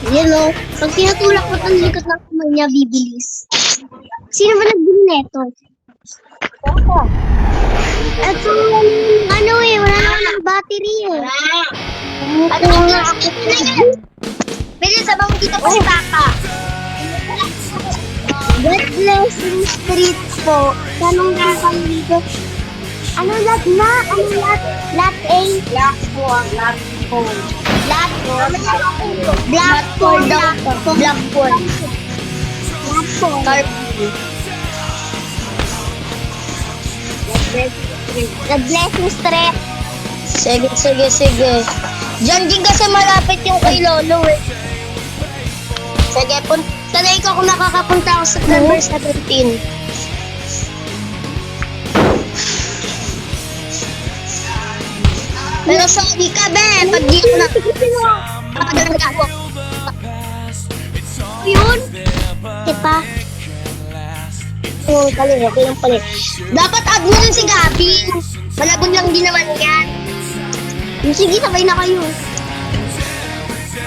Yan o. Pag tinutulak mo ang likod ng kamay niya, bibilis. Sino ba nagbili neto? Ako. Ito, ano eh, wala naman ng battery eh. Ano nga ako? Bilis, sabang dito pa si Papa. God bless yung street po. Tanong lang kayo dito. Ano lot na? Ano lot? Lot A? Black po. Black po. Lot Black Blackboard daw to. Blackboard. Blackboard. God bless yung street. Sige. Diyan din kasi malapit yung kay Lolo eh. Sige, tanay ko kung nakakapunta ako sa number 17. Pero sorry ka, be. Pag di ko na... Nakadalag ako. Yun? Diba? Oo, okay lang pala. Dapat add mo lang si Gabi. Malabon lang din naman yan. Sige, sabay na kayo.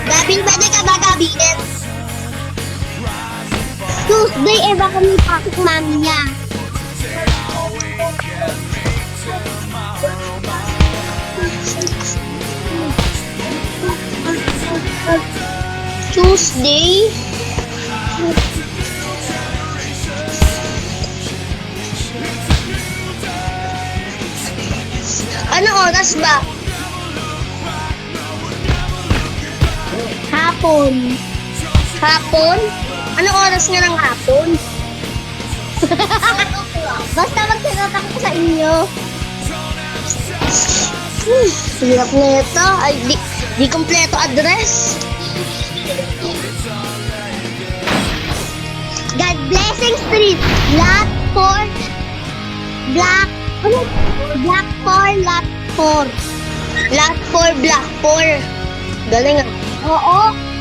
Gabi, pwede ka ba Gabiin? Tuesday, eh baka may pasok mami niya. Tuesday? Ano oras ba? Hapon. Hapon? Ano oras nga ng hapon? Basta magsagot ako sa inyo. Hirap na ito. Ay, di kompleto address. God Blessing Street. Lot 4. Black 4, Lot 4. Lot 4, Block 4. Galing ah. Oo.